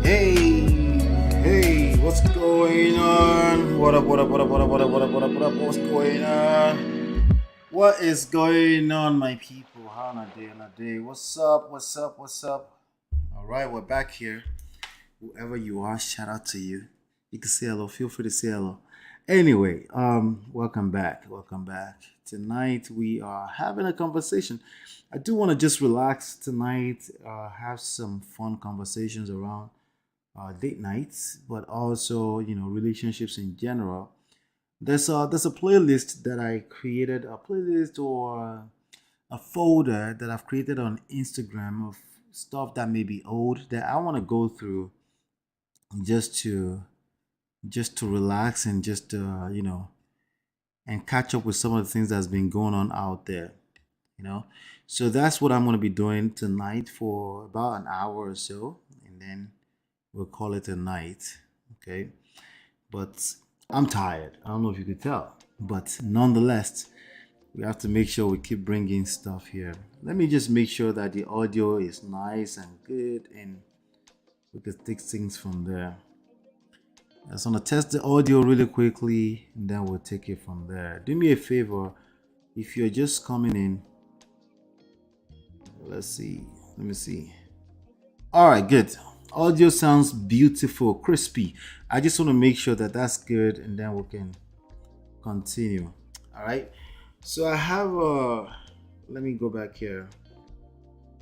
Hey, hey, what's going on? What up, what up, what up, what up, what up, what up, what up, what up, what's going on? What is going on, my people? How on a day, on a day? What's up, what's up, what's up? All right, we're back here. Whoever you are, shout out to you. You can say hello, feel free to say hello. Anyway, welcome back, welcome back. Tonight we are having a conversation. I do want to just relax tonight, have some fun conversations around date nights, but also relationships in general. There's a playlist that I created, a playlist or a folder that I've created on Instagram of stuff that may be old that I want to go through just to relax and just and catch up with some of the things that's been going on out there. You know, so that's what I'm going to be doing tonight for about an hour or so, and then we'll call it a night. Okay. But I'm tired. I don't know if you could tell. But nonetheless, we have to make sure we keep bringing stuff here. Let me just make sure that the audio is nice and good, and we can take things from there. I just want to test the audio really quickly, and then we'll take it from there. Do me a favor, if you're just coming in, let's see. Let me see. All right, good. Audio sounds beautiful, crispy. I just want to make sure that that's good, and then we can continue. All right. So I have let me go back here.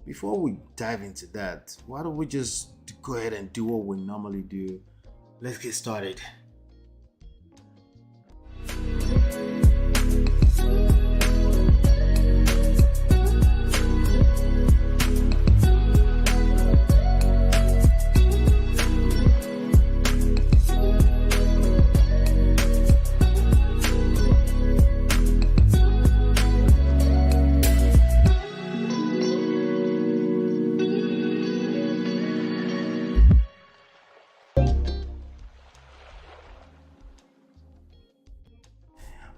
Before we dive into that, why don't we just go ahead and do what we normally do? Let's get started.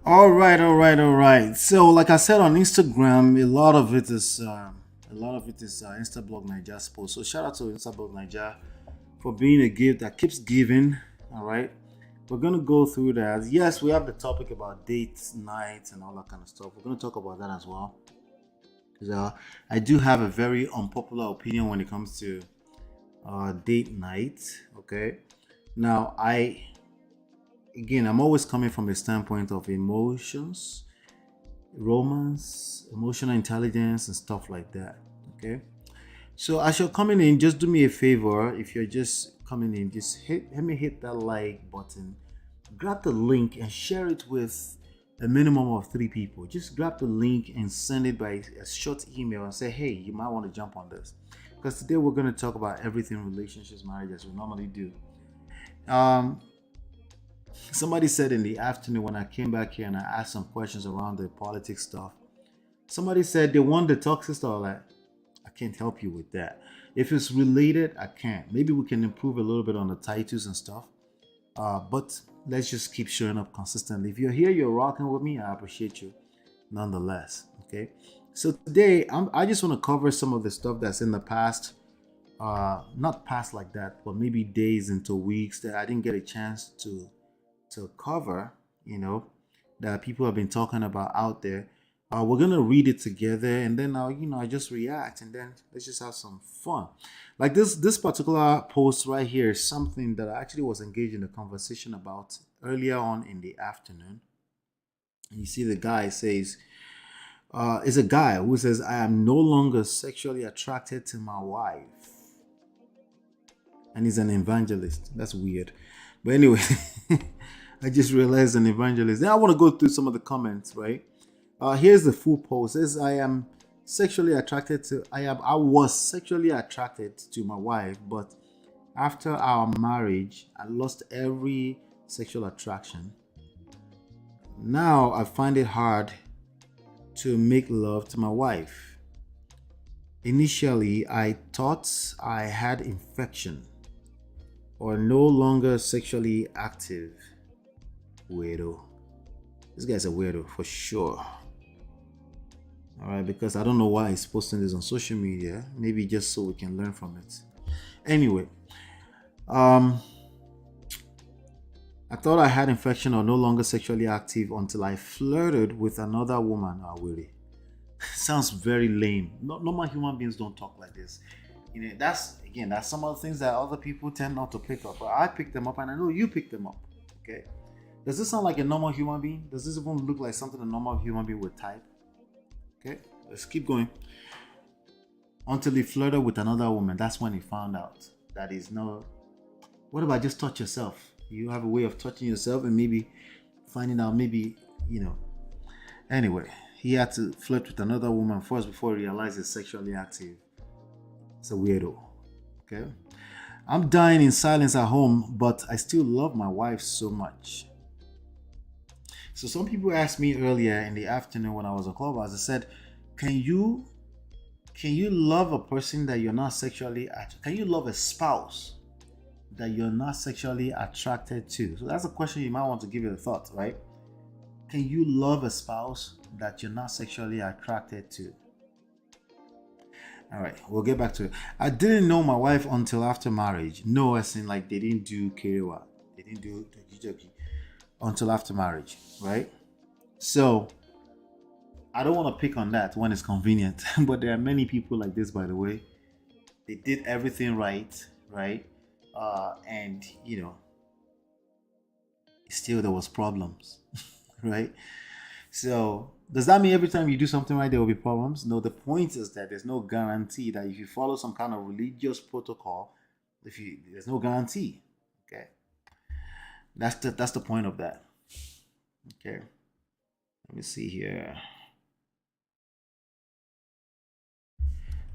All right, all right, all right. So, like I said on Instagram, a lot of it is Instablog Niger post. So, shout out to Instablog Niger for being a gift that keeps giving. All right, we're gonna go through that. Yes, we have the topic about dates, nights, and all that kind of stuff. We're gonna talk about that as well. Because I do have a very unpopular opinion when it comes to date night. Okay, now I'm always coming from a standpoint of emotions, romance, emotional intelligence, and stuff like that. Okay. So as you're coming in, just do me a favor. If you're just coming in, just let me hit that like button, grab the link and share it with a minimum of 3 people. Just grab the link and send it by a short email and say, hey, you might want to jump on this. Because today we're going to talk about everything relationships, marriage, as we normally do. Um, Somebody said in the afternoon when I came back here and I asked some questions around the politics stuff. Somebody said they want the toxic stuff. Like, I can't help you with that. If it's related, I can't. Maybe we can improve a little bit on the titles and stuff. But let's just keep showing up consistently. If you're here, you're rocking with me. I appreciate you, nonetheless. Okay. So today, I just want to cover some of the stuff that's in the past. Not past like that, but maybe days into weeks that I didn't get a chance to cover, that people have been talking about out there. We're gonna read it together, and then I just react, and then let's just have some fun. Like this particular post right here is something that I actually was engaged in a conversation about earlier on in the afternoon. And you see the guy says, is a guy who says, I am no longer sexually attracted to my wife. And he's an evangelist. That's weird. But anyway, I just realized an evangelist. Then I want to go through some of the comments, right? Here's the full post. It says, I was sexually attracted to my wife, but after our marriage, I lost every sexual attraction. Now I find it hard to make love to my wife. Initially, I thought I had infection or no longer sexually active. Weirdo. This guy's a weirdo for sure. All right, because I don't know why he's posting this on social media. Maybe just so we can learn from it. Anyway, Um, I thought I had infection or no longer sexually active until I flirted with another woman. Oh, really? Sounds very lame. Normal human beings don't talk like this. That's some of the things that other people tend not to pick up. But I picked them up, and I know you picked them up. Okay. Does this sound like a normal human being? Does this even look like something a normal human being would type? Okay, let's keep going. Until he flirted with another woman. That's when he found out that is no. What about just touch yourself? You have a way of touching yourself and maybe finding out, Anyway, he had to flirt with another woman first before he realized he's sexually active. It's a weirdo. Okay. I'm dying in silence at home, but I still love my wife so much. So some people asked me earlier in the afternoon when I was on Clubhouse, they said, can you love a person that you're not sexually can you love a spouse that you're not sexually attracted to? So that's a question you might want to give it a thought, right? Can you love a spouse that you're not sexually attracted to? All right, we'll get back to it. I didn't know my wife until after marriage. No, as in like they didn't do kerewa. They didn't do Tokijoki until after marriage, right? So I don't want to pick on that when it's convenient, but there are many people like this, by the way. They did everything right? And still there was problems, right? So does that mean every time you do something right there will be problems? No, the point is that there's no guarantee that if you follow some kind of religious protocol, there's no guarantee. Okay, that's the point of that. Okay, let me see here.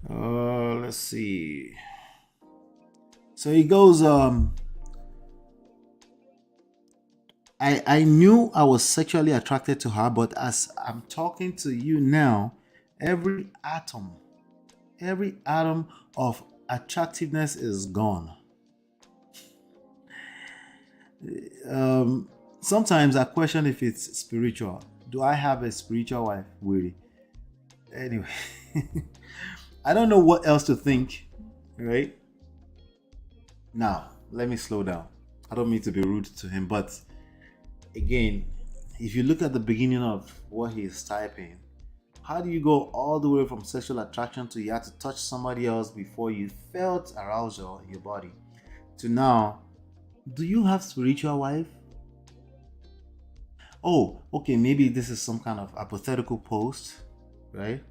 Let's see. So he goes, I knew I was sexually attracted to her, but as I'm talking to you now, every atom of attractiveness is gone. Sometimes I question if it's spiritual. Do I have a spiritual wife? Really? Anyway, I don't know what else to think, right? Now, let me slow down. I don't mean to be rude to him, but again, if you look at the beginning of what he is typing, how do you go all the way from sexual attraction to you had to touch somebody else before you felt arousal in your body to now, do you have spiritual wife? Oh, okay, maybe this is some kind of hypothetical post, right?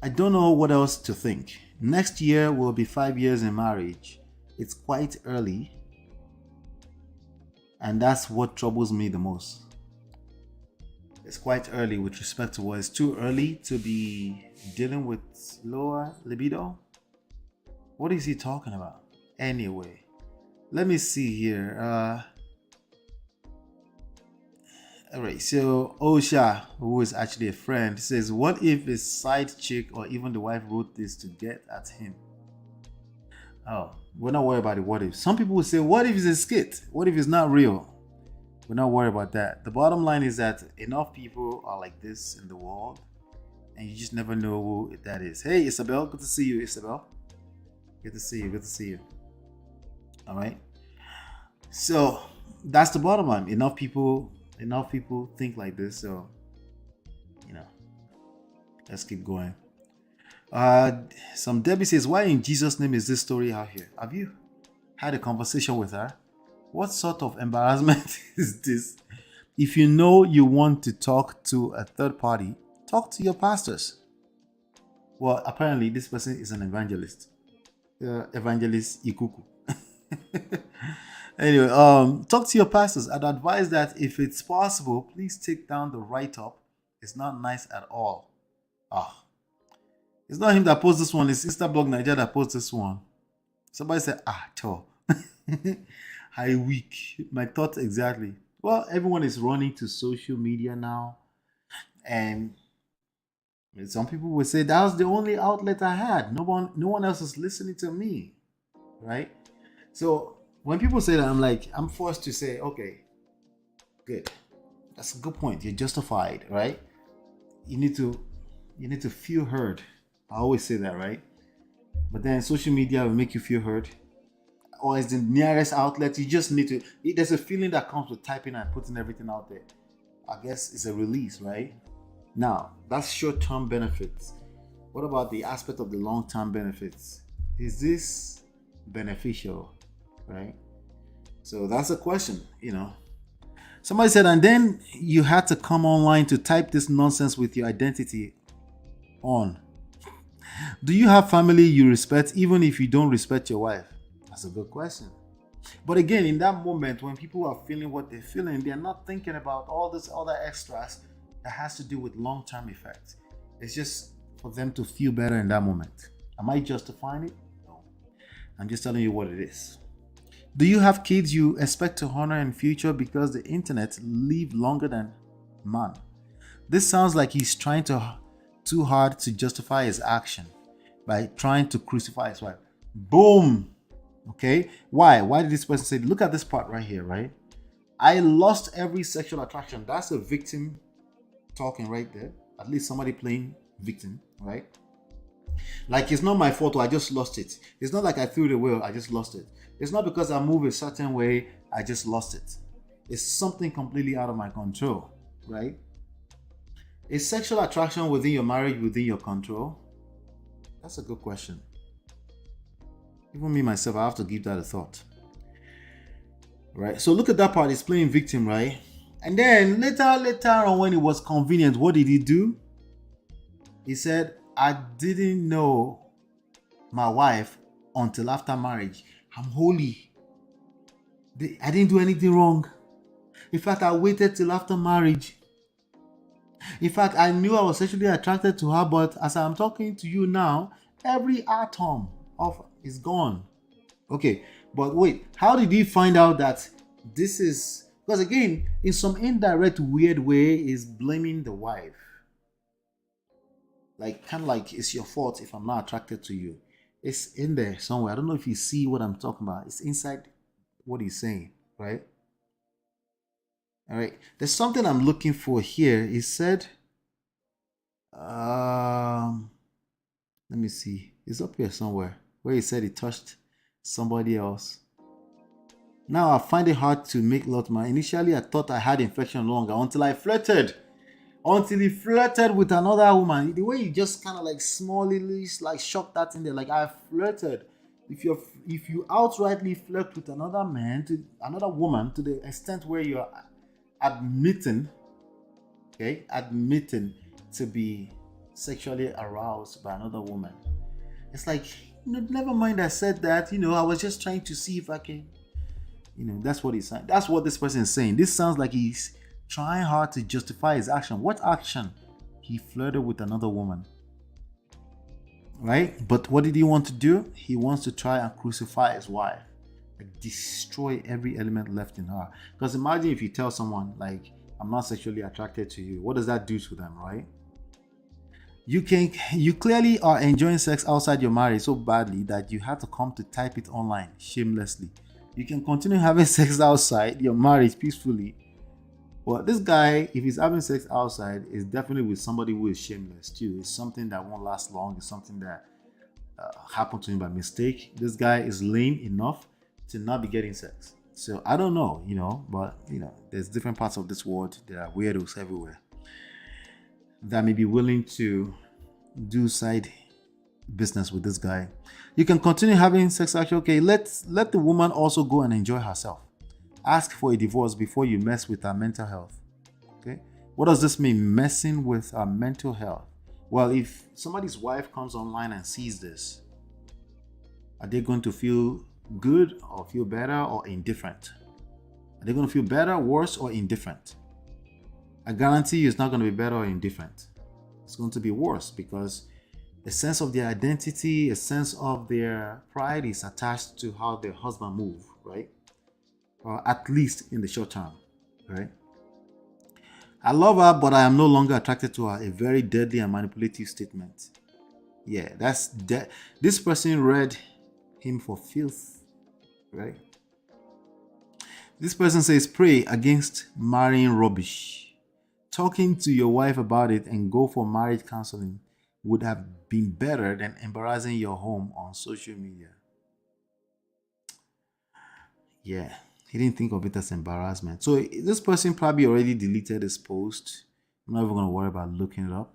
I don't know what else to think. Next year will be 5 years in marriage. It's quite early. And that's what troubles me the most. It's quite early with respect to what it's too early to be dealing with lower libido. What is he talking about? Anyway, let me see here. Alright, so Osha, who is actually a friend, says, what if his side chick or even the wife wrote this to get at him? Oh, we're not worried about the what if. Some people will say, what if it's a skit? What if it's not real? We're not worried about that. The bottom line is that enough people are like this in the world, and you just never know who that is. Hey, Isabel, good to see you, Isabel. Good to see you. All right. So that's the bottom line. Enough people think like this. So, let's keep going. Some Debbie says, why in Jesus' name is this story out here? Have you had a conversation with her? What sort of embarrassment is this? If you know you want to talk to a third party, talk to your pastors. Well, apparently this person is an evangelist. Evangelist Ikuku. Anyway, talk to your pastors. I'd advise that if it's possible, please take down the write-up. It's not nice at all. It's not him that posts this one. It's Instablog Nigeria that posts this one. Somebody said, Cho. Hi, weak. My thoughts exactly. Well, everyone is running to social media now. And some people would say that was the only outlet I had. No one else is listening to me. Right? So when people say that, I'm forced to say, okay, good. That's a good point. You're justified, right? You need to feel heard. I always say that, right? But then social media will make you feel heard. or is the nearest outlet. You just need to. There's a feeling that comes with typing and putting everything out there. I guess it's a release, right? Now, that's short-term benefits. What about the aspect of the long-term benefits? Is this beneficial, right? So that's a question, Somebody said, and then you had to come online to type this nonsense with your identity on. Do you have family you respect even if you don't respect your wife? That's a good question. But again, in that moment, when people are feeling what they're feeling, they're not thinking about all this other extras that has to do with long-term effects. It's just for them to feel better in that moment. Am I justifying it? No. I'm just telling you what it is. Do you have kids you expect to honor in future because the internet live longer than man? This sounds like he's trying too hard to justify his action by trying to crucify his wife. Boom. Okay. Why? Why did this person say, look at this part right here, right? I lost every sexual attraction. That's a victim talking right there. At least somebody playing victim, right? Like, it's not my fault, I just lost it. It's not like I threw it away, I just lost it. It's not because I move a certain way, I just lost it. It's something completely out of my control, right? Is sexual attraction within your marriage within your control? That's a good question. Even me, myself, I have to give that a thought. Right? So look at that part, it's playing victim, right? And then later on, when it was convenient, what did he do? He said, I didn't know my wife until after marriage. I'm holy. I didn't do anything wrong. In fact, I waited till after marriage. In fact, I knew I was sexually attracted to her, but as I'm talking to you now, every atom of is gone. Okay, but wait, how did he find out that this is? Because again, in some indirect, weird way, is blaming the wife. Like, kind of like, it's your fault if I'm not attracted to you. It's in there somewhere. I don't know if you see what I'm talking about. It's inside what he's saying, right? All right. There's something I'm looking for here. He said, let me see. It's up here somewhere where he said he touched somebody else. Now I find it hard to make love. Initially, I thought I had infection longer until I flirted. Until he flirted with another woman. The way he just kind of like smallly like shocked that in there. Like, I flirted. If you outrightly flirt with another man, to another woman, to the extent where you're admitting to be sexually aroused by another woman, it's like, never mind, I said that, I was just trying to see if I can, that's what he's saying. That's what this person is saying. This sounds like he's trying hard to justify his action. What action? He flirted with another woman, right? But what did he want to do? He wants to try and crucify his wife, like destroy every element left in her. Because imagine if you tell someone, like, I'm not sexually attracted to you, what does that do to them, right? You clearly are enjoying sex outside your marriage so badly that you had to come to type it online shamelessly. You can continue having sex outside your marriage peacefully. Well, this guy, if he's having sex outside, is definitely with somebody who is shameless too. It's something that won't last long. It's something that happened to him by mistake. This guy is lame enough to not be getting sex. So I don't know, but there's different parts of this world. There are weirdos everywhere that may be willing to do side business with this guy. You can continue having sex. Actually, okay, let the woman also go and enjoy herself. Ask for a divorce before you mess with her mental health. Okay, what does this mean, messing with her mental health? Well, if somebody's wife comes online and sees this, are they going to feel good or feel better or indifferent? Are they going to feel better, worse, or indifferent? I guarantee you it's not going to be better or indifferent. It's going to be worse, because a sense of their identity, a sense of their pride is attached to how their husband moves, right? Or at least in the short term, right? I love her, but I am no longer attracted to her. A very deadly and manipulative statement. Yeah, that's that. This person read him for filth, right? This person says, pray against marrying rubbish. Talking to your wife about it and go for marriage counseling would have been better than embarrassing your home on social media. Yeah, he didn't think of it as embarrassment. So this person probably already deleted his post. I'm not even gonna worry about looking it up.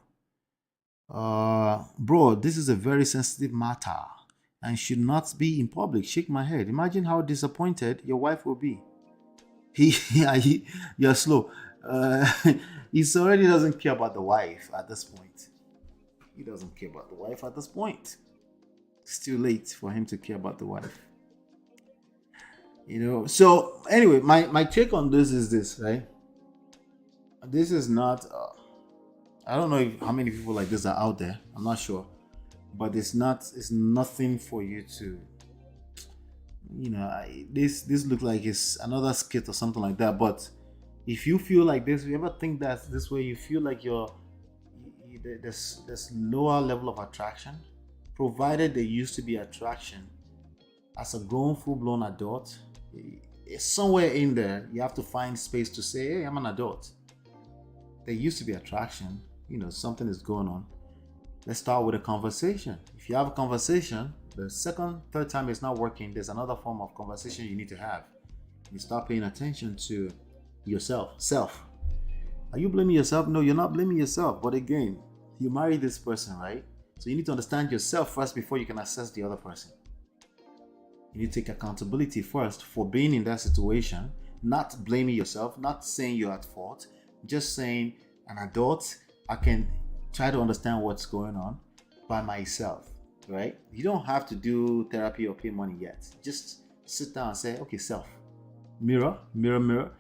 Bro, this is a very sensitive matter and should not be in public. Shake my head. Imagine how disappointed your wife will be. You're slow. Uh, he already doesn't care about the wife at this point. He doesn't care about the wife at this point. It's too late for him to care about the wife. So anyway, my take on this is this, right? This is not. I don't know how many people like this are out there. I'm not sure, but it's not. It's nothing for you to. This looks like it's another skit or something like that. But if you feel like this, you ever think that this way, you feel like there's lower level of attraction, provided there used to be attraction as a grown, full-blown adult. Somewhere in there, you have to find space to say, "Hey, I'm an adult." There used to be attraction. Something is going on. Let's start with a conversation. If you have a conversation, the second, third time it's not working, there's another form of conversation you need to have. You start paying attention to yourself. Self. Are you blaming yourself? No, you're not blaming yourself. But again, you married this person, right? So you need to understand yourself first before you can assess the other person. You need to take accountability first for being in that situation, not blaming yourself, not saying you're at fault, just saying, an adult, I can try to understand what's going on by myself, right? You don't have to do therapy or pay money yet. Just sit down and say, okay, self, mirror, mirror, mirror.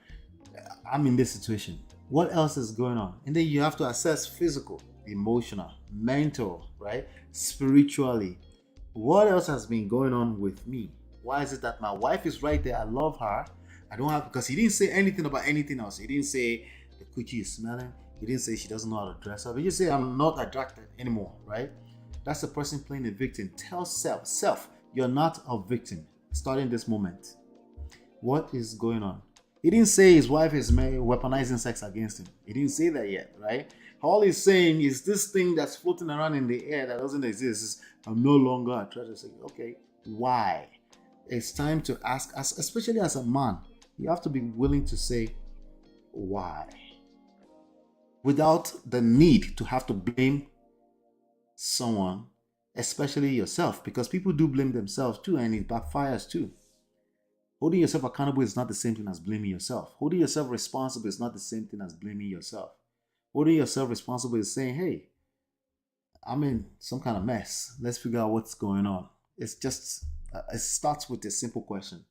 I'm in this situation. What else is going on? And then you have to assess physical, emotional, mental, right? Spiritually. What else has been going on with me? Why is it that my wife is right there? I love her. I don't have, because he didn't say anything about anything else. He didn't say the coochie is smelling. He didn't say she doesn't know how to dress up. He just said, I'm not attracted anymore, right? That's the person playing the victim. Tell self, you're not a victim. Starting this moment. What is going on? He didn't say his wife is weaponizing sex against him. He didn't say that yet, right? All he's saying is this thing that's floating around in the air that doesn't exist is, I'm no longer attracted. Okay, why? It's time to ask, especially as a man, you have to be willing to say, why? Without the need to have to blame someone, especially yourself, because people do blame themselves too, and it backfires too. Holding yourself accountable is not the same thing as blaming yourself. Holding yourself responsible is not the same thing as blaming yourself. Holding yourself responsible is saying, hey, I'm in some kind of mess. Let's figure out what's going on. It's just, it starts with a simple question.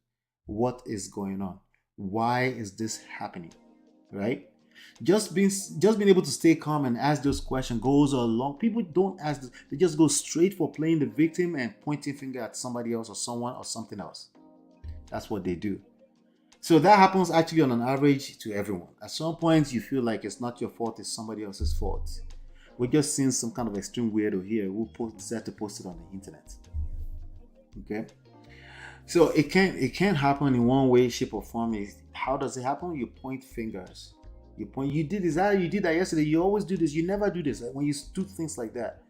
What is going on? Why is this happening? Right? Just being able to stay calm and ask those questions goes a long. People don't ask this. They just go straight for playing the victim and pointing finger at somebody else or someone or something else. That's what they do. So that happens actually on an average to everyone. At some point, you feel like it's not your fault, it's somebody else's fault. We're just seeing some kind of extreme weirdo here who decide to post it on the internet. Okay? So it can't happen in one way, shape, or form. How does it happen? You point fingers. You did this. You did that yesterday. You always do this. You never do this. When you do things like that,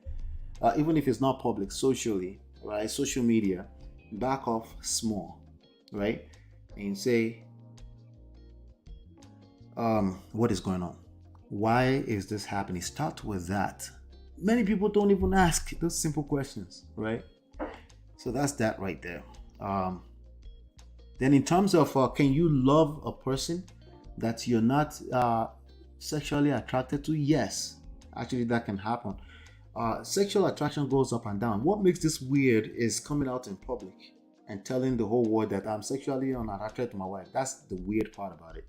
even if it's not public, socially, right? Social media, back off small, right? And say, what is going on? Why is this happening? Start with that. Many people don't even ask those simple questions, right? So that's that right there. Then in terms of can you love a person that you're not sexually attracted to? Yes, actually that can happen. Sexual attraction goes up and down. What makes this weird is coming out in public and telling the whole world that I'm sexually unattracted to my wife. That's the weird part about it.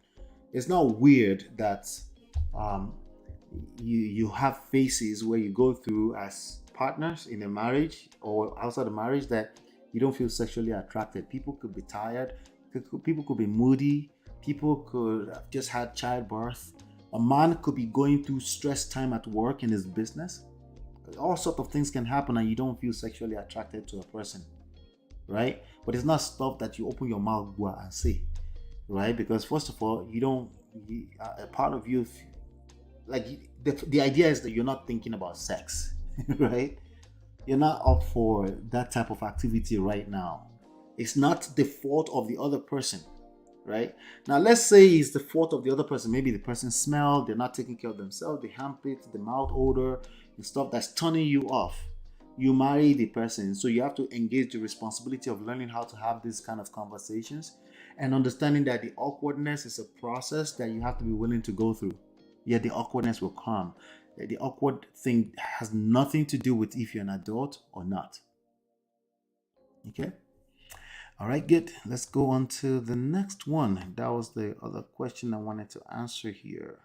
It's not weird that you have phases where you go through as partners in a marriage or outside of marriage that you don't feel sexually attracted. People could be tired. People could be moody. People could have just had childbirth. A man could be going through stress time at work in his business. All sorts of things can happen and you don't feel sexually attracted to a person, right? But it's not stuff that you open your mouth and say, right? Because first of all, a part of you, like the idea is that you're not thinking about sex, right? You're not up for that type of activity right now. It's not the fault of the other person, right? Now, let's say it's the fault of the other person. Maybe the person smell, they're not taking care of themselves, the armpit, the mouth odor, and stuff that's turning you off. You marry the person, so you have to engage the responsibility of learning how to have these kind of conversations and understanding that the awkwardness is a process that you have to be willing to go through. Yet the awkwardness will come. The awkward thing has nothing to do with if you're an adult or not. Okay? All right, good. Let's go on to the next one. That was the other question I wanted to answer here.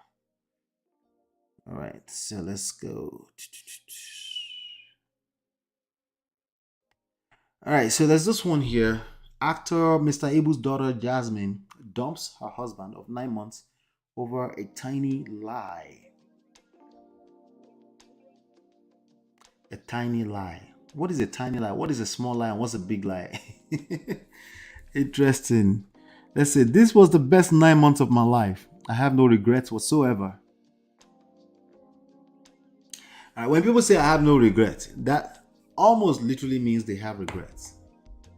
All right, so let's go. All right, so there's this one here. Actor Mr. Abel's daughter Jasmine dumps her husband of 9 months over a tiny lie. A tiny lie. What is a tiny lie? What is a small lie? And what's a big lie? Interesting. Let's say this was the best 9 months of my life. I have no regrets whatsoever. All right, when people say I have no regret, that almost literally means they have regrets.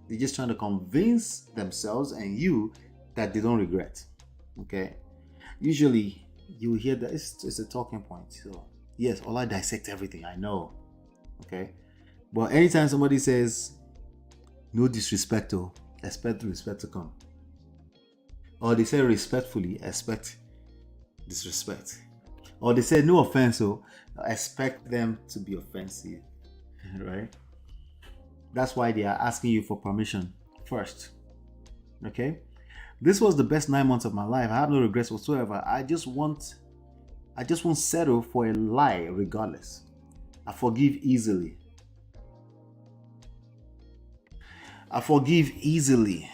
They're just trying to convince themselves and you that they don't regret. Okay. Usually you hear that it's a talking point. So yes, all I dissect everything. I know. Okay. But anytime somebody says no disrespect, expect the respect to come. Or they say respectfully, expect disrespect. Or they say no offense, expect them to be offensive. Right? That's why they are asking you for permission first. Okay? This was the best 9 months of my life. I have no regrets whatsoever. I just won't settle for a lie regardless. I forgive easily. I forgive easily.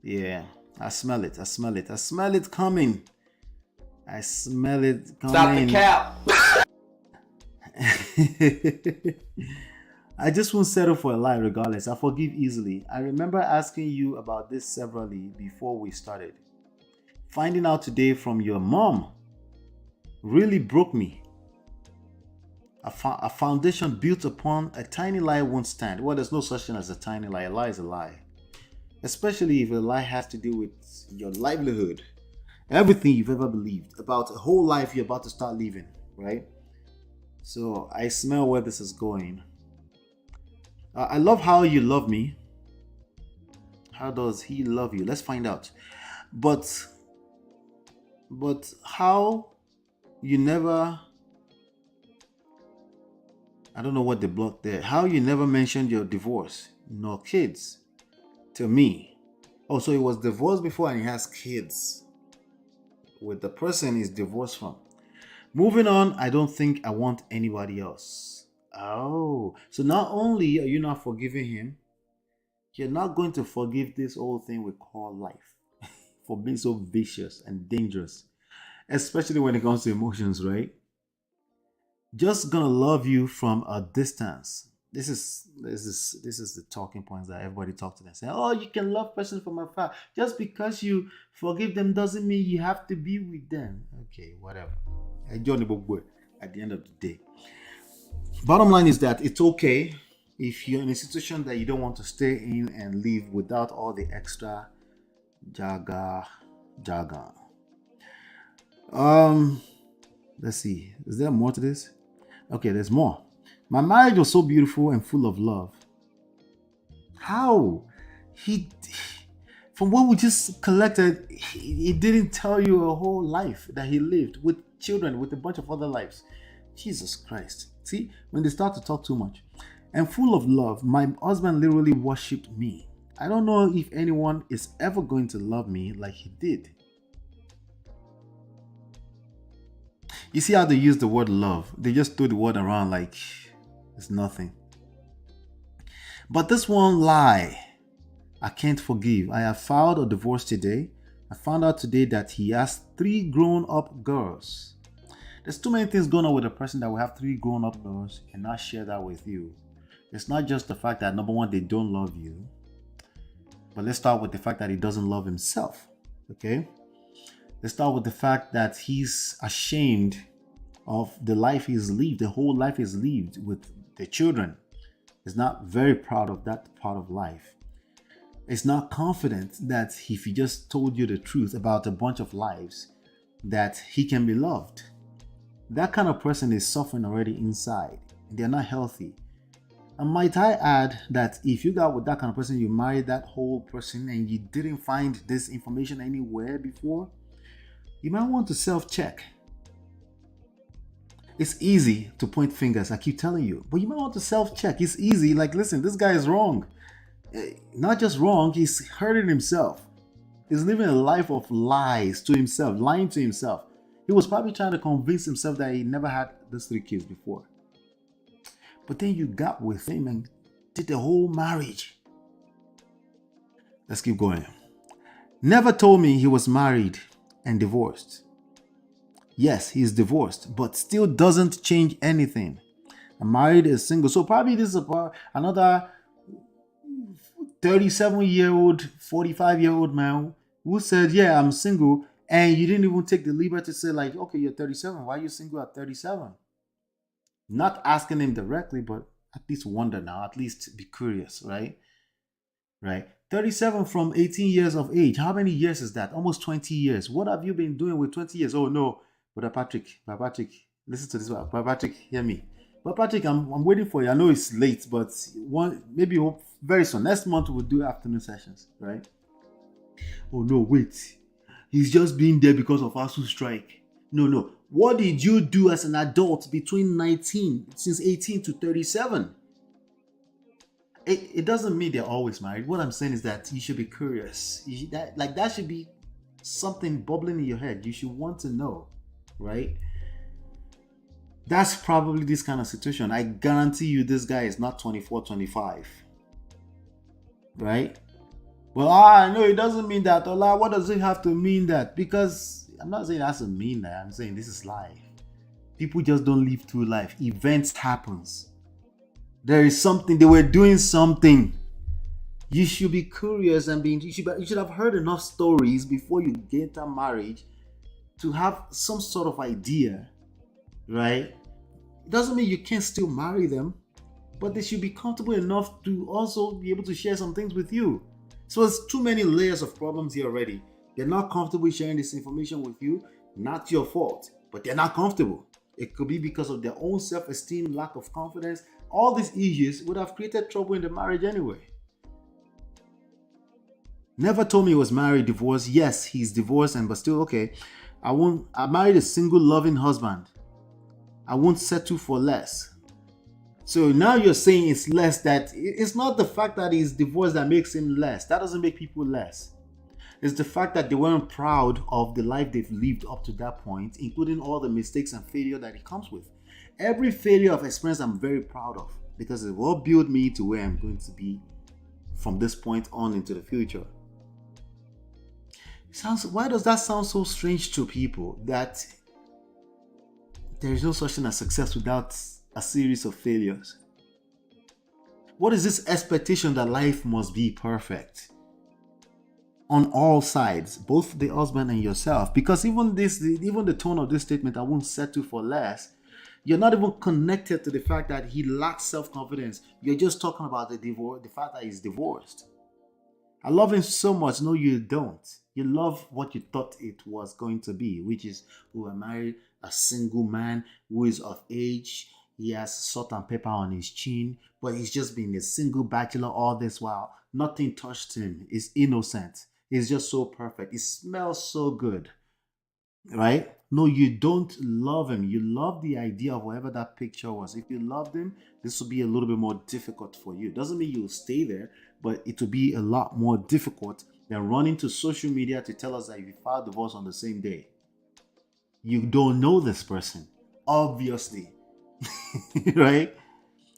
Yeah, I smell it. I smell it. I smell it coming. I smell it coming. Stop the cap. I just won't settle for a lie regardless. I forgive easily. I remember asking you about this severally before we started. Finding out today from your mom really broke me. A foundation built upon a tiny lie won't stand. Well, there's no such thing as a tiny lie. A lie is a lie. Especially if a lie has to do with your livelihood. Everything you've ever believed about a whole life you're about to start living, right? So I smell where this is going. I love how you love me. How does he love you? Let's find out. But how you never... I don't know what they blocked there. How you never mentioned your divorce, nor kids, to me. Oh, so he was divorced before and he has kids with the person he's divorced from. Moving on, I don't think I want anybody else. Oh, so not only are you not forgiving him, you're not going to forgive this whole thing we call life for being so vicious and dangerous, especially when it comes to emotions, right? Just gonna love you from a distance. This is the talking points that everybody talks to them. Say, oh, you can love person from afar. Just because you forgive them doesn't mean you have to be with them. Okay, whatever. At the end of the day. Bottom line is that it's okay if you're in a situation that you don't want to stay in and live without all the extra jaga. Let's see. Is there more to this? Okay, there's more. My marriage was so beautiful and full of love. How? From what we just collected, he didn't tell you a whole life that he lived with children, with a bunch of other lives. Jesus Christ. See, when they start to talk too much. And full of love, my husband literally worshipped me. I don't know if anyone is ever going to love me like he did. You see how they use the word love? They just throw the word around like it's nothing. But this one lie, I can't forgive. I have filed a divorce today. I found out today that he has 3 grown-up girls. There's too many things going on with a person that will have 3 grown-up girls and not share that with you. It's not just the fact that, number one, they don't love you. But let's start with the fact that he doesn't love himself. Okay? Let's start with the fact that he's ashamed of the life he's lived, the whole life he's lived with the children. He's not very proud of that part of life. is not confident that if he just told you the truth about a bunch of lives, that he can be loved. That kind of person is suffering already inside. They're not healthy. And might I add that if you got with that kind of person, you married that whole person and you didn't find this information anywhere before, you might want to self-check. It's easy to point fingers, I keep telling you, but you might want to self-check. It's easy, like, listen, this guy is wrong. Not just wrong, he's hurting himself. He's living a life of lies to himself, lying to himself. He was probably trying to convince himself that he never had those 3 kids before. But then you got with him and did the whole marriage. Let's keep going. Never told me he was married and divorced. Yes, he's divorced, but still doesn't change anything. I'm married, is single. So probably this is about another 37-year-old, 45-year-old man who said, yeah, I'm single. And you didn't even take the liberty to say, like, okay, you're 37. Why are you single at 37? Not asking him directly, but at least wonder now, at least be curious, right? Right? 37 from 18 years of age. How many years is that? Almost 20 years. What have you been doing with 20 years? Oh, no. Brother Patrick, listen to this. Brother Patrick, hear me. Brother Patrick, I'm waiting for you. I know it's late, but maybe very soon. Next month we'll do afternoon sessions, right? Oh, no, wait. He's just being there because of ASU strike. No. What did you do as an adult between 19, since 18 to 37? It doesn't mean they're always married. What I'm saying is that you should be curious. That should be something bubbling in your head. You should want to know, right? That's probably this kind of situation. I guarantee you this guy is not 24, 25. Right? Well, I know it doesn't mean that. Ola, what does it have to mean that? Because I'm not saying it has to mean that. I'm saying this is life. People just don't live through life. Events happens. There is something. They were doing something. You should be curious and you should have heard enough stories before you get a marriage to have some sort of idea, right? It doesn't mean you can't still marry them, but they should be comfortable enough to also be able to share some things with you. So there's too many layers of problems here already. They're not comfortable sharing this information with you. Not your fault, but they're not comfortable. It could be because of their own self-esteem, lack of confidence. All these issues would have created trouble in the marriage anyway. Never told me he was married, divorced. Yes, he's divorced, but still okay. I married a single, loving husband. I won't settle for less. So now you're saying it's less. That it's not the fact that he's divorced that makes him less. That doesn't make people less. It's the fact that they weren't proud of the life they've lived up to that point, including all the mistakes and failure that it comes with. Every failure of experience I'm very proud of, because it will build me to where I'm going to be from this point on into the future. Why does that sound so strange to people, that there is no such thing as success without a series of failures? What is this expectation that life must be perfect on all sides, both the husband and yourself? Because even the tone of this statement, I won't settle for less, you're not even connected to the fact that he lacks self-confidence. You're just talking about the fact that he's divorced. I love him so much. No, you don't. You love what you thought it was going to be, which is, who are married, a single man who is of age. He has salt and pepper on his chin, but he's just been a single bachelor all this while. Nothing touched him. He's innocent. He's just so perfect. He smells so good, right? No, you don't love him. You love the idea of whatever that picture was. If you loved him, this will be a little bit more difficult for you. Doesn't mean you'll stay there, but it will be a lot more difficult than running to social media to tell us that you filed divorce on the same day. You don't know this person, obviously. Right?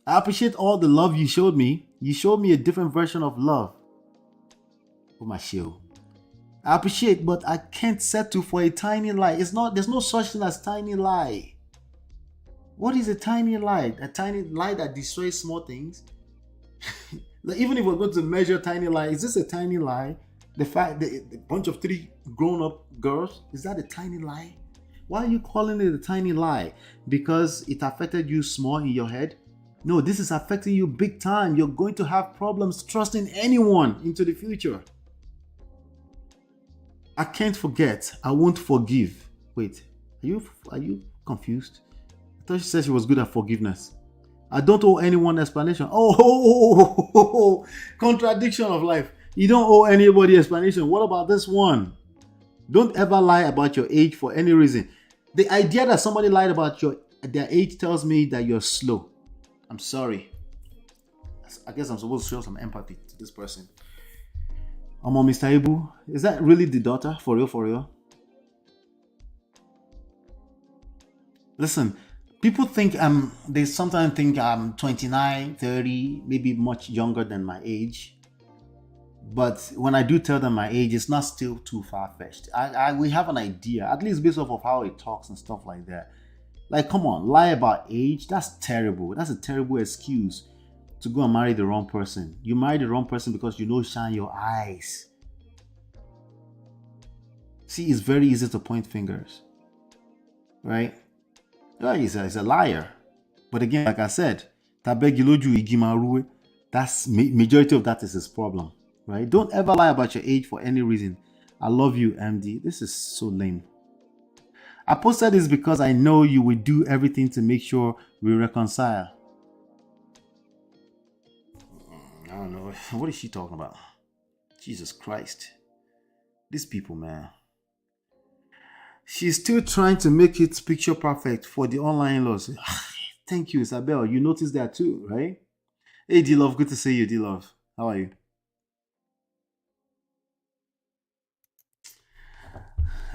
I appreciate all the love you showed me. You showed me a different version of love. Oh, my show. I appreciate, but I can't settle for a tiny lie. There's no such thing as tiny lie. What is a tiny lie? A tiny lie that destroys small things? Like, even if we're going to measure tiny lie, is this a tiny lie? The fact that a bunch of 3 grown-up girls, is that a tiny lie? Why are you calling it a tiny lie? Because it affected you small in your head? No, this is affecting you big time. You're going to have problems trusting anyone into the future. I can't forget. I won't forgive. Wait, are you confused? I thought she said she was good at forgiveness. I don't owe anyone explanation. Contradiction of life. You don't owe anybody explanation. What about this one? Don't ever lie about your age for any reason. The idea that somebody lied about their age tells me that you're slow. I'm sorry. I guess I'm supposed to show some empathy to this person. Mr. Ibu, is that really the daughter? For real, for real? Listen, people think they sometimes think I'm 29, 30, maybe much younger than my age. But when I do tell them my age, it's not still too far-fetched. We have an idea, at least based off of how it talks and stuff like that. Like, come on, lie about age? That's terrible. That's a terrible excuse to go and marry the wrong person. You marry the wrong person because you know shine your eyes. See, it's very easy to point fingers. Right? Yeah, he's a liar. But again, like I said, that's majority of that is his problem. Right? Don't ever lie about your age for any reason. I love you, MD. This is so lame. I posted this because I know you will do everything to make sure we reconcile. I don't know. What is she talking about? Jesus Christ. These people, man. She's still trying to make it picture perfect for the online laws. Thank you, Isabel. You noticed that too, right? Hey, D-Love. Good to see you, D-Love. How are you?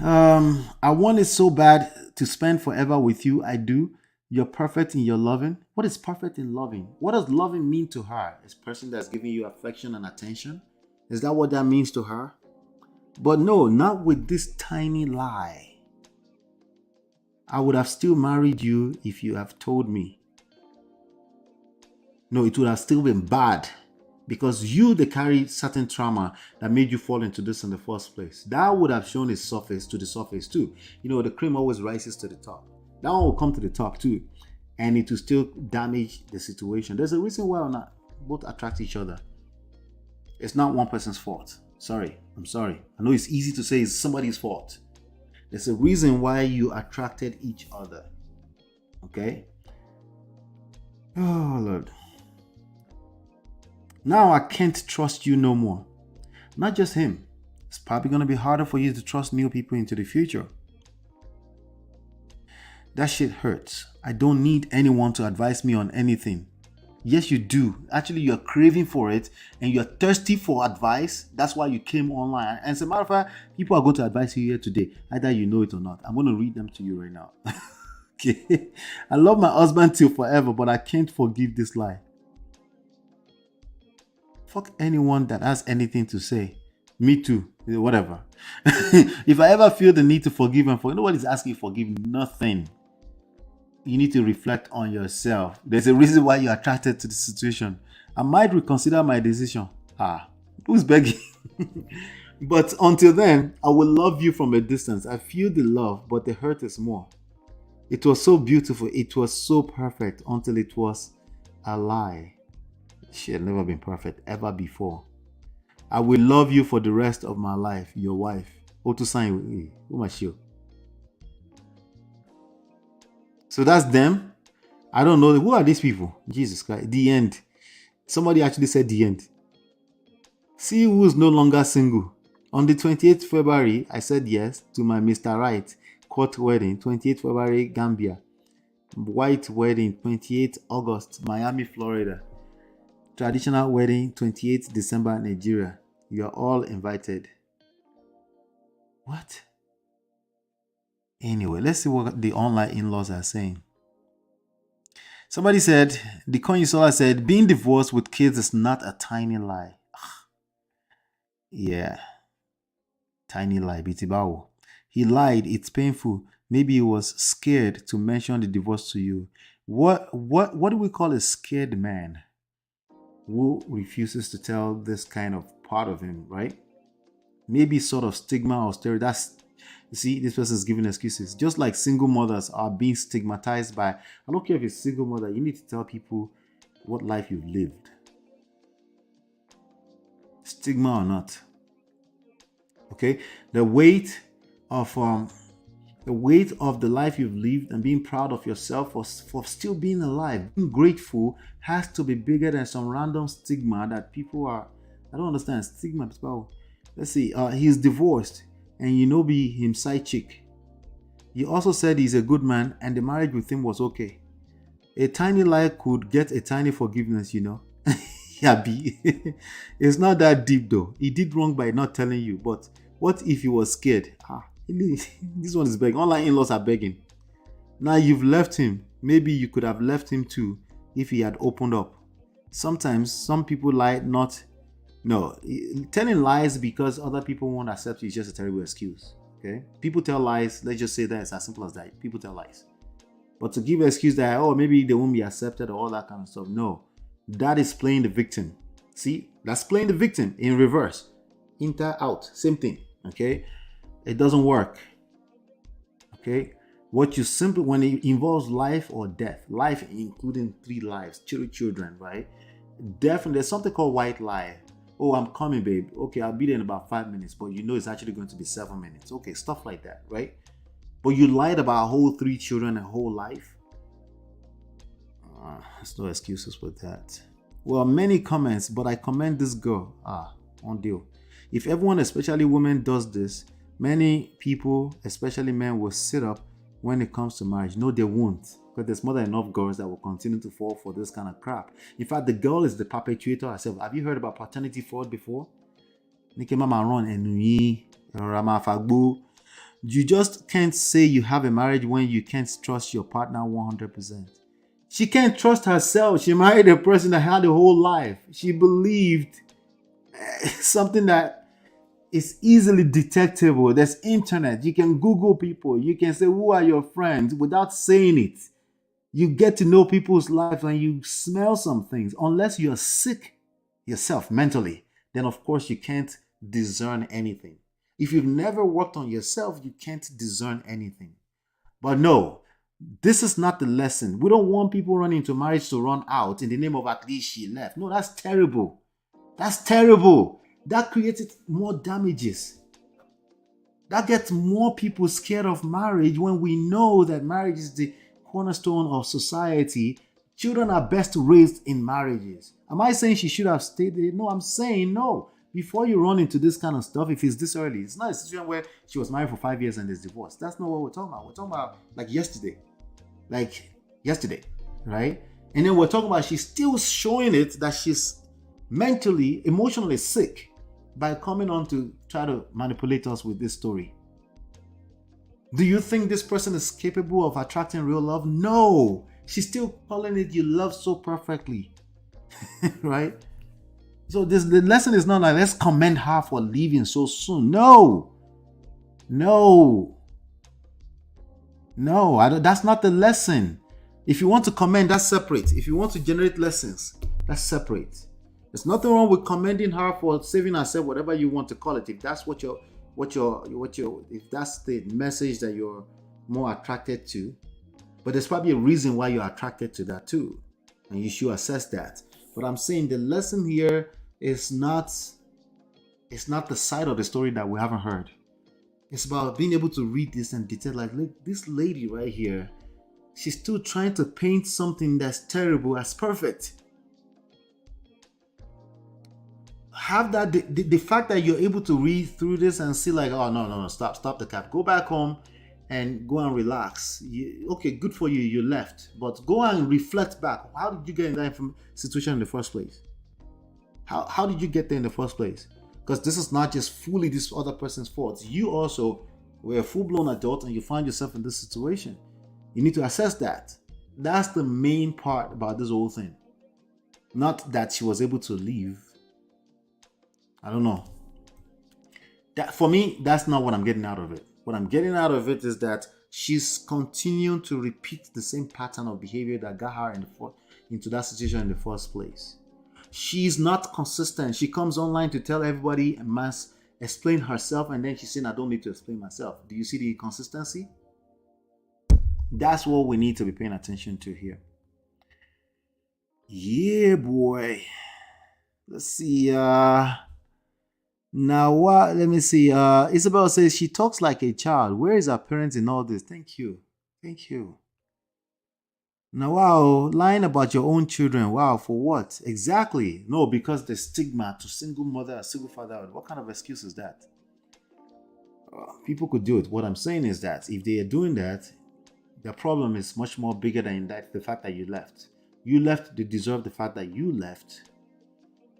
I want it so bad to spend forever with you. I do. You're perfect in your loving. What is perfect in loving? What does loving mean to her? Is person that's giving you affection and attention? Is that what that means to her? But no, not with this tiny lie. I would have still married you if you have told me. No, it would have still been bad. Because they carry certain trauma that made you fall into this in the first place. That would have shown its surface to the surface too. You know, the cream always rises to the top. That one will come to the top too. And it will still damage the situation. There's a reason why not both attract each other. It's not one person's fault. Sorry. I'm sorry. I know it's easy to say it's somebody's fault. There's a reason why you attracted each other. Okay? Oh, Lord. Now I can't trust you no more. Not just him. It's probably going to be harder for you to trust new people into the future. That shit hurts. I don't need anyone to advise me on anything. Yes, you do. Actually, you're craving for it and you're thirsty for advice. That's why you came online. And as a matter of fact, people are going to advise you here today. Either you know it or not. I'm going to read them to you right now. Okay. I love my husband till forever, but I can't forgive this lie. Fuck anyone that has anything to say. Me too. Whatever. If I ever feel the need to forgive and forgive, nobody's asking you to forgive nothing. You need to reflect on yourself. There's a reason why you're attracted to the situation. I might reconsider my decision. Who's begging? But until then, I will love you from a distance. I feel the love, but the hurt is more. It was so beautiful. It was so perfect until it was a lie. She had never been perfect ever before. I will love you for the rest of my life, your wife. Otusan, so that's them. I don't know. Who are these people? Jesus Christ. The end. Somebody actually said the end. See who's no longer single. On the 28th February, I said yes to my Mr. Right court wedding. 28th February, Gambia. White wedding, 28th August, Miami, Florida. Traditional wedding, 28th December, Nigeria. You are all invited. What? Anyway, let's see what the online in-laws are saying. Somebody said, the Konyisola said, being divorced with kids is not a tiny lie. Yeah. Tiny lie, Bitibao. He lied, it's painful. Maybe he was scared to mention the divorce to you. What do we call a scared man who refuses to tell this kind of part of him, right? Maybe sort of stigma or stereotype. You see, this person is giving excuses. Just like single mothers are being stigmatized by, I don't care if it's single mother, you need to tell people what life you've lived. Stigma or not. Okay? The weight of the life you've lived and being proud of yourself for still being alive, being grateful, has to be bigger than some random stigma that people are. I don't understand. Stigma. Let's see. He's divorced and be him side chick. He also said he's a good man and the marriage with him was okay. A tiny lie could get a tiny forgiveness, Yeah, B. It's not that deep though. He did wrong by not telling you. But what if he was scared? This one is begging. Online in-laws are begging. Now you've left him. Maybe you could have left him too if he had opened up. Sometimes some people lie telling lies because other people won't accept you is just a terrible excuse. Okay? People tell lies. Let's just say that it's as simple as that. People tell lies. But to give an excuse that, maybe they won't be accepted or all that kind of stuff. No. That is playing the victim. See? That's playing the victim in reverse. Inter, out. Same thing. Okay? It doesn't work. Okay? When it involves life or death, life including 3 lives, children, right? Definitely, there's something called white lie. Oh, I'm coming, babe. Okay, I'll be there in about 5 minutes, but it's actually going to be 7 minutes. Okay, stuff like that, right? But you lied about a whole 3 children, a whole life. There's no excuses for that. Well, many comments, but I commend this girl. On deal. If everyone, especially women, does this, many people, especially men, will sit up when it comes to marriage. No, they won't. Because there's more than enough girls that will continue to fall for this kind of crap. In fact, the girl is the perpetuator herself. Have you heard about paternity fraud before? You just can't say you have a marriage when you can't trust your partner 100%. She can't trust herself. She married a person that had a whole life. She believed something that is easily detectable. There's internet. You can Google people. You can say, who are your friends without saying it. You get to know people's lives and you smell some things. Unless you're sick yourself mentally, then of course you can't discern anything. If you've never worked on yourself, you can't discern anything. But no, this is not the lesson. We don't want people running into marriage to run out in the name of at least she left. No, that's terrible. That's terrible. That creates more damages. That gets more people scared of marriage when we know that marriage is the cornerstone of society. Children are best raised in marriages. Am I saying she should have stayed there? No, I'm saying no. Before you run into this kind of stuff, if it's this early, it's not a situation where she was married for 5 years and there's divorce. That's not what we're talking about. We're talking about like yesterday, right? And then we're talking about she's still showing it that she's mentally, emotionally sick by coming on to try to manipulate us with this story. Do you think this person is capable of attracting real love? No. She's still calling it you love so perfectly. Right? So the lesson is not like let's commend her for leaving so soon. No. That's not the lesson. If you want to commend, that's separate. If you want to generate lessons, that's separate. There's nothing wrong with commending her for saving herself, whatever you want to call it. If that's if that's the message that you're more attracted to. But there's probably a reason why you're attracted to that too. And you should assess that. But I'm saying the lesson here is not the side of the story that we haven't heard. It's about being able to read this and detail. Like, look, this lady right here, she's still trying to paint something that's terrible as perfect. Have that the fact that you're able to read through this and see like, oh no, stop the cap. Go back home and go and relax. Okay, good for you. You left, but go and reflect back. How did you get in that situation in the first place? How did you get there in the first place? Because this is not just fully this other person's fault. You also were a full-blown adult and you find yourself in this situation. You need to assess that. That's the main part about this whole thing. Not that she was able to leave. I don't know. That for me, that's not what I'm getting out of it. What I'm getting out of it is that she's continuing to repeat the same pattern of behavior that got her into that situation in the first place. She's not consistent. She comes online to tell everybody and must explain herself, and then she's saying, I don't need to explain myself. Do you see the inconsistency? That's what we need to be paying attention to here. Yeah, boy. Let's see. Now what? Let me see. Isabel says she talks like a child. Where is her parents in all this? Thank you. Thank you. Now, wow, lying about your own children. Wow, for what? Exactly. No, because the stigma to single mother or single father. What kind of excuse is that? People could do it. What I'm saying is that if they are doing that, the problem is much more bigger than that. The fact that you left. You left. They deserve the fact that you left.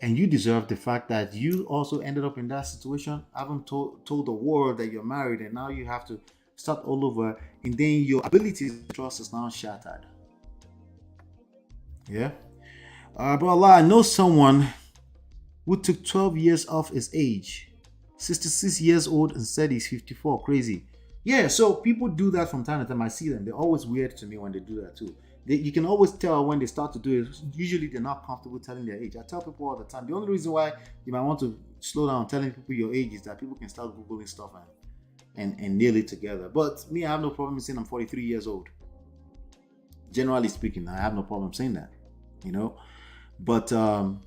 And you deserve the fact that you also ended up in that situation, haven't told the world that you're married, and now you have to start all over, and then your ability to trust is now shattered. Yeah. But Allah, I know someone who took 12 years off his age, 66 years old, and said he's 54. Crazy. Yeah, so people do that from time to time. I see them. They're always weird to me when they do that too. You can always tell when they start to do it. Usually they're not comfortable telling their age. I tell people all the time. The only reason why you might want to slow down telling people your age is that people can start Googling stuff and nail it together. But me, I have no problem saying I'm 43 years old. Generally speaking, I have no problem saying that, you know. But and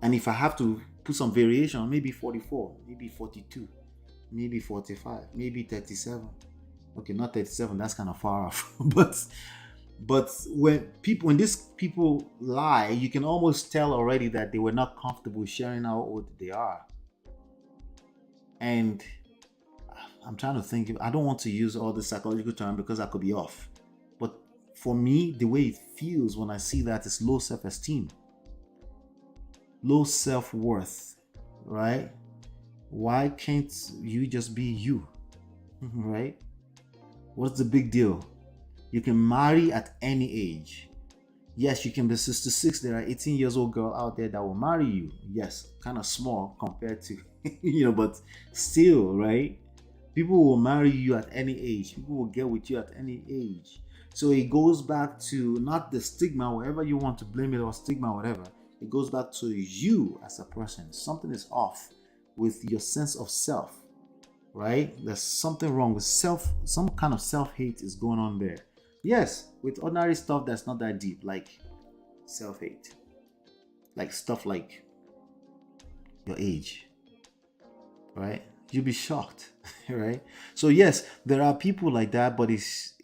if I have to put some variation, maybe 44, maybe 42, maybe 45, maybe 37. Okay, not 37, that's kind of far off. but when these people lie, you can almost tell already that they were not comfortable sharing how old they are. And I'm trying to think, I don't want to use all the psychological term because I could be off. But for me, the way it feels when I see that is low self-esteem, low self-worth, right? Why can't you just be you? Right? What's the big deal? You can marry at any age. Yes, you can be 66. There are 18 years old girl out there that will marry you. Yes, kind of small compared to, but still, right? People will marry you at any age. People will get with you at any age. So it goes back to not the stigma, wherever you want to blame it, or stigma, whatever. It goes back to you as a person. Something is off with your sense of self, right? There's something wrong with self. Some kind of self-hate is going on there. Yes, with ordinary stuff that's not that deep, like self-hate, like stuff like your age, right? You'll be shocked, right? So yes, there are people like that, but it's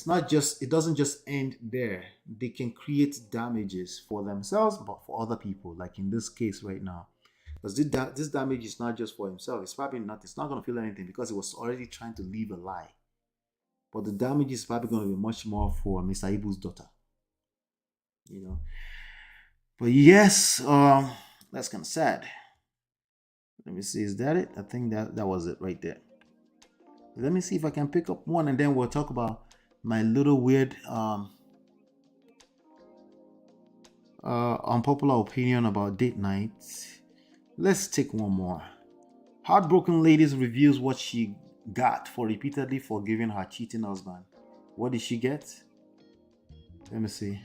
not just, it doesn't just end there. They can create damages for themselves, but for other people, like in this case right now. Because this damage is not just for himself. It's probably not, it's not going to feel anything because he was already trying to live a lie. But the damage is probably going to be much more for Mr. Ibu's daughter. But yes, that's kind of sad. Let me see, is that it? I think that was it right there. Let me see if I can pick up one, and then we'll talk about my little weird unpopular opinion about date nights. Let's take one more. Heartbroken ladies reveals what she got for repeatedly forgiving her cheating husband. What did she get? Let me see.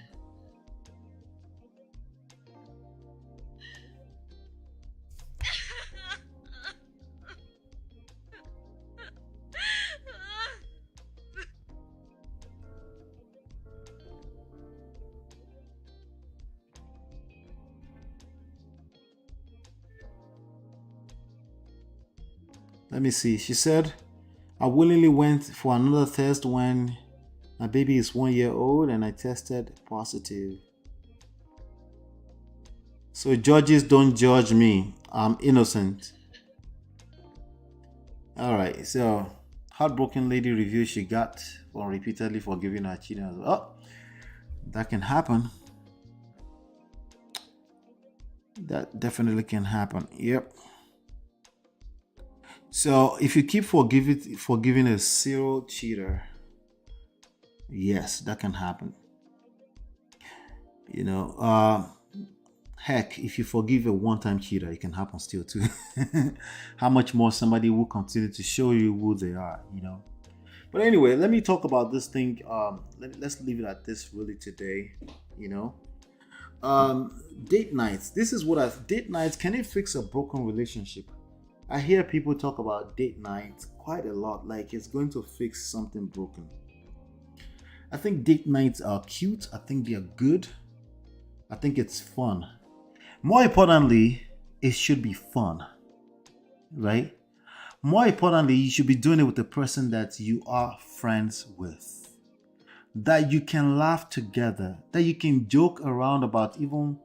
Let me see. She said, I willingly went for another test when my baby is 1 year old and I tested positive. So judges don't judge me. I'm innocent. All right. So heartbroken lady review she got for repeatedly forgiving her cheating. Oh, that can happen. That definitely can happen. Yep. So if you keep forgiving a serial cheater, yes, that can happen. Heck, if you forgive a one-time cheater, it can happen still too. How much more somebody will continue to show you who they are, But anyway, let me talk about this thing. Let's leave it at this really today, Date nights. This is what date nights, can it fix a broken relationship? I hear people talk about date nights quite a lot, like it's going to fix something broken. I think date nights are cute. I think they are good. I think it's fun. More importantly, it should be fun, right? More importantly, you should be doing it with the person that you are friends with, that you can laugh together, that you can joke around about even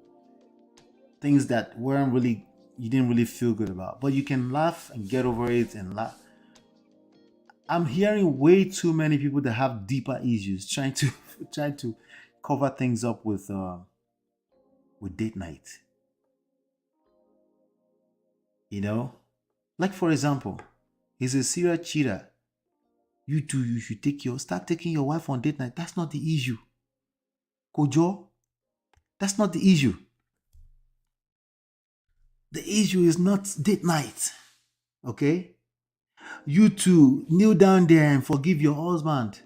things that you didn't really feel good about, but you can laugh and get over it and laugh. I'm hearing way too many people that have deeper issues trying to trying to cover things up with date night. You know, like for example, he's a serial cheater. You should start taking your wife on date night. That's not the issue, Kojo. That's not the issue. The issue is not date night. Okay? You two kneel down there and forgive your husband.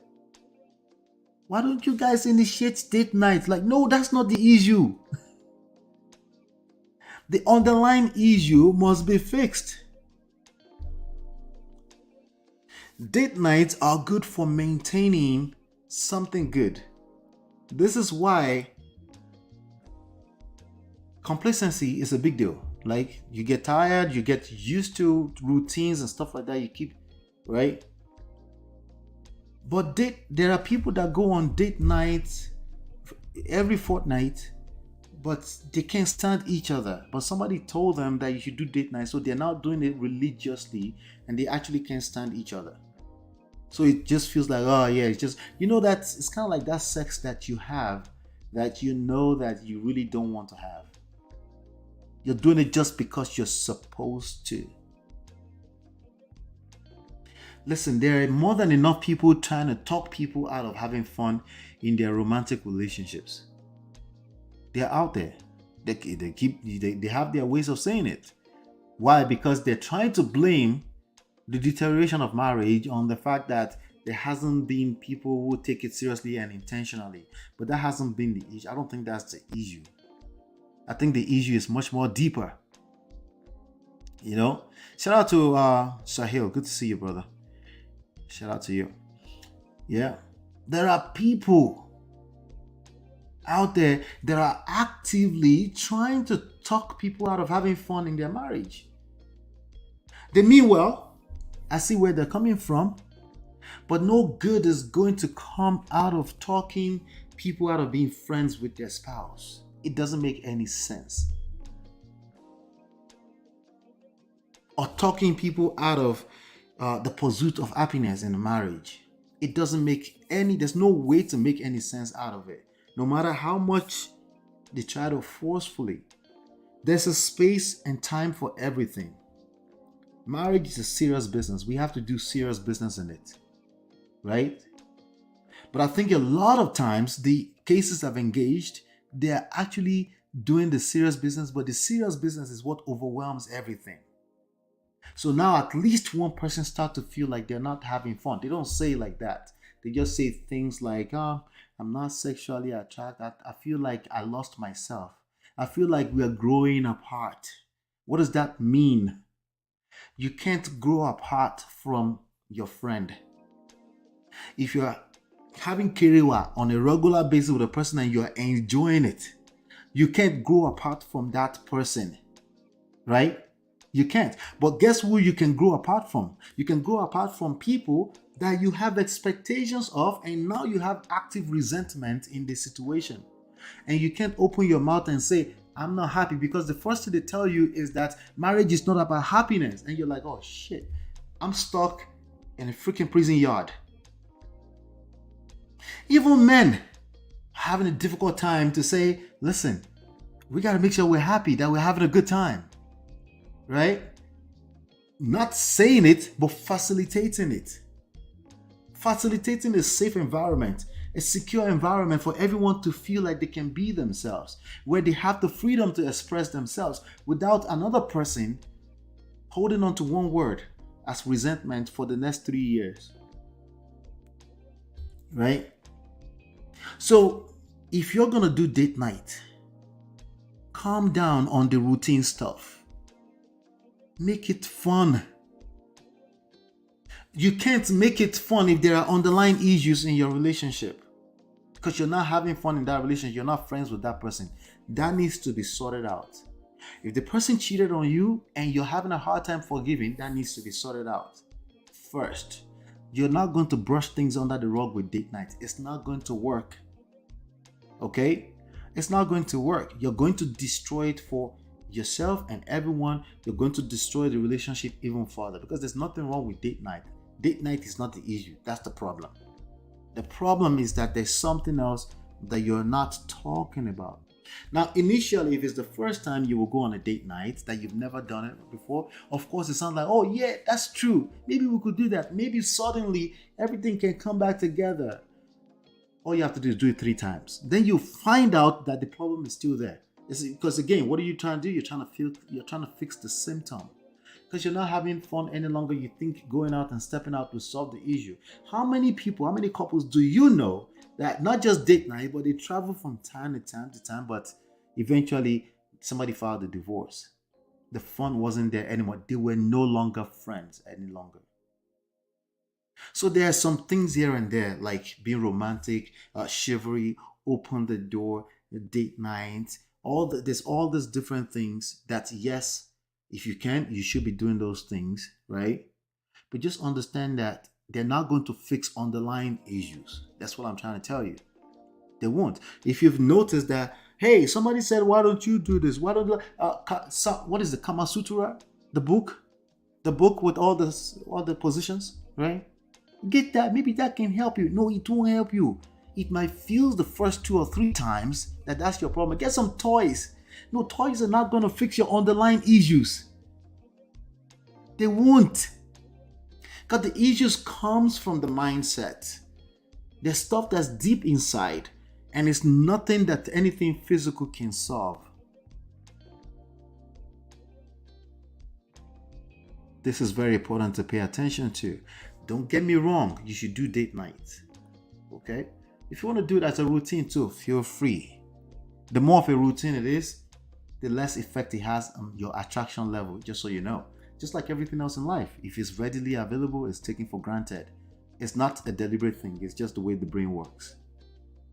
Why don't you guys initiate date night? Like, no, that's not the issue. The underlying issue must be fixed. Date nights are good for maintaining something good. This is why complacency is a big deal. Like, you get tired, you get used to routines and stuff like that. You keep, right? But there are people that go on date nights every fortnight, but they can't stand each other. But somebody told them that you should do date night, so they're now doing it religiously, and they actually can't stand each other. So it just feels like, oh yeah, it's just, that it's kind of like that sex that you have that you know that you really don't want to have. You're doing it just because you're supposed to. Listen, there are more than enough people trying to talk people out of having fun in their romantic relationships. They're out there. They have their ways of saying it. Why? Because they're trying to blame the deterioration of marriage on the fact that there hasn't been people who take it seriously and intentionally. But that hasn't been the issue. I don't think that's the issue. I think the issue is much more deeper. Shout out to Sahil. Good to see you, brother. Shout out to you. Yeah. There are people out there that are actively trying to talk people out of having fun in their marriage. They mean well. I see where they're coming from. But no good is going to come out of talking people out of being friends with their spouse. It doesn't make any sense. Or talking people out of the pursuit of happiness in a marriage. It doesn't make there's no way to make any sense out of it. No matter how much they try to forcefully. There's a space and time for everything. Marriage is a serious business. We have to do serious business in it. Right? But I think a lot of times the cases I've engaged, they're actually doing the serious business, but the serious business is what overwhelms everything. So now at least one person starts to feel like they're not having fun. They don't say like that. They just say things like, I'm not sexually attracted. I feel like I lost myself. I feel like we are growing apart. What does that mean? You can't grow apart from your friend. If you're having kiriwa on a regular basis with a person and you're enjoying it, you can't grow apart from that person, right? You can't. But guess who you can grow apart from? You can grow apart from people that you have expectations of, and now you have active resentment in the situation. And you can't open your mouth and say, I'm not happy, because the first thing they tell you is that marriage is not about happiness. And you're like, oh shit, I'm stuck in a freaking prison yard. Even men having a difficult time to say, listen, we got to make sure we're happy, that we're having a good time. Right? Not saying it, but facilitating it. Facilitating a safe environment, a secure environment for everyone to feel like they can be themselves, where they have the freedom to express themselves without another person holding on to one word as resentment for the next 3 years. Right? So, if you're going to do date night, calm down on the routine stuff. Make it fun. You can't make it fun if there are underlying issues in your relationship. because you're not having fun in that relationship. You're not friends with that person. That needs to be sorted out. If the person cheated on you and you're having a hard time forgiving, that needs to be sorted out first. You're not going to brush things under the rug with date night. It's not going to work. Okay? It's not going to work. You're going to destroy it for yourself and everyone. You're going to destroy the relationship even further, because there's nothing wrong with date night. Date night is not the issue. That's the problem. The problem is that there's something else that you're not talking about. Now, initially, if it's the first time you will go on a date night that you've never done it before, of course, it sounds like, oh yeah, that's true. Maybe we could do that. Maybe suddenly everything can come back together. All you have to do is do it 3 times. Then you find out that the problem is still there. It's because again, what are you trying to do? You're trying to fix the symptom. Because you're not having fun any longer. You think going out and stepping out will solve the issue. How many couples do you know that not just date night, but they travel from time to time, but eventually somebody filed a divorce? The fun wasn't there anymore. They were no longer friends any longer. So there are some things here and there, like being romantic, chivalry, open the door, date night, there's all these different things that, yes, if you can, you should be doing those things, right? But just understand that they're not going to fix underlying issues. That's what I'm trying to tell you. They won't. If you've noticed that, hey, somebody said, why don't you do this? Why don't you, what is the Kama Sutra? The book with all the positions, right? Get that. Maybe that can help you. No, it won't help you. It might feel the first 2 or 3 times that's your problem. Get some toys. No, toys are not going to fix your underlying issues. They won't. Because the issues comes from the mindset. There's stuff that's deep inside, and it's nothing that anything physical can solve. This is very important to pay attention to. Don't get me wrong, you should do date night. Okay? If you want to do it as a routine too, feel free. The more of a routine it is, the less effect it has on your attraction level, just so you know. Just like everything else in life, if it's readily available, it's taken for granted. It's not a deliberate thing, it's just the way the brain works.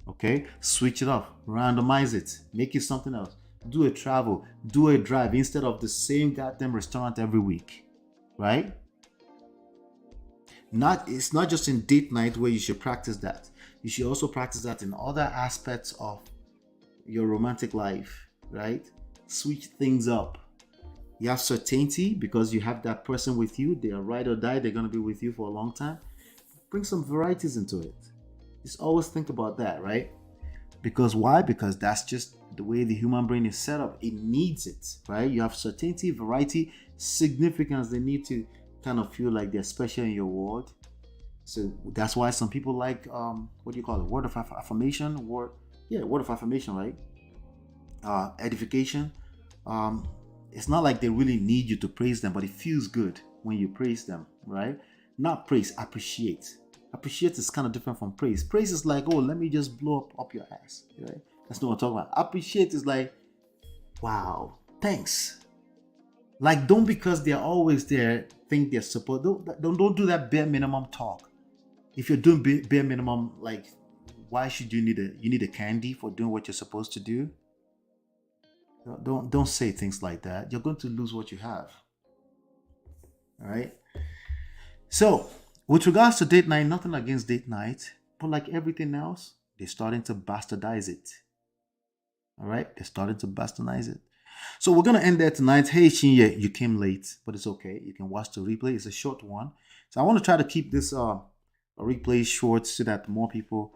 Okay? Switch it up, randomize it, make it something else. Do a travel, do a drive instead of the same goddamn restaurant every week. Right? It's not just in date night where you should practice that. You should also practice that in other aspects of your romantic life, right? Switch things up. You have certainty because you have that person with you. They are ride or die. They're going to be with you for a long time. Bring some varieties into it. Just always think about that, right? Because why? Because that's just the way the human brain is set up. It needs it, right? You have certainty, variety, significance. They need to kind of feel like they're special in your world. So that's why some people like what do you call it? Word of affirmation. Word of affirmation, right? Edification. It's not like they really need you to praise them, but it feels good when you praise them, right? Not praise, appreciate. Appreciate is kind of different from praise. Praise is like, oh, let me just blow up your ass, right? That's not what I'm talking about. Appreciate is like, wow, thanks. Like, don't because they're always there think they're supposed. Don't do that bare minimum talk. If you're doing bare minimum, like, why should you need a candy for doing what you're supposed to do? Don't say things like that. You're going to lose what you have. All right. So, with regards to date night, nothing against date night, but like everything else, they're starting to bastardize it. All right, they're starting to bastardize it. So we're gonna end there tonight. Hey Chinye, you came late, but it's okay. You can watch the replay. It's a short one, so I want to try to keep this replay short so that more people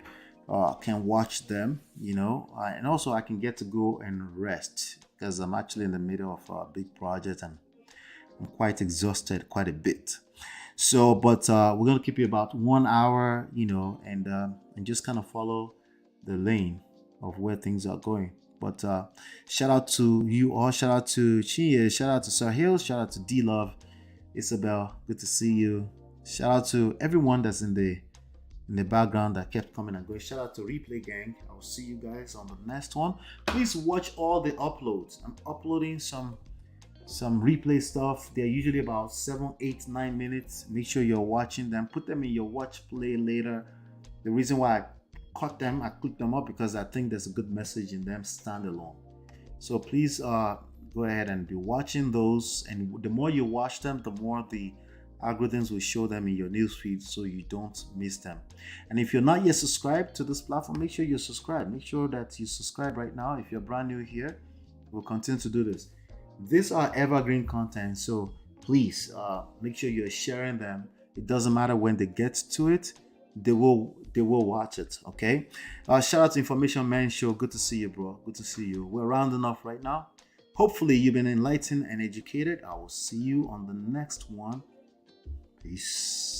can watch them. And also I can get to go and rest because I'm actually in the middle of a big project and I'm quite exhausted, quite a bit. So, but we're gonna keep it about 1 hour, and just kind of follow the lane of where things are going. But shout out to you all. Shout out to Chinye. Shout out to Sahil. Shout out to D Love, Isabel. Good to see you. Shout out to everyone that's in the background that kept coming and going. Shout out to Replay Gang. I'll see you guys on the next one. Please watch all the uploads. I'm uploading some replay stuff. They're usually about 7, 8, 9 minutes. Make sure you're watching them. Put them in your watch play later. The reason why I cut them. I click them up because I think there's a good message in them standalone. So please go ahead and be watching those. And the more you watch them, the more the algorithms will show them in your newsfeed so you don't miss them. And if you're not yet subscribed to this platform, make sure you subscribe. Make sure that you subscribe right now. If you're brand new here, we'll continue to do this. These are evergreen content, so please make sure you're sharing them. It doesn't matter when they get to it, they will watch it. Okay. Shout out to Information Man Show. Good to see you, bro. Good to see you. We're rounding off right now. Hopefully you've been enlightened and educated. I will see you on the next one. Peace.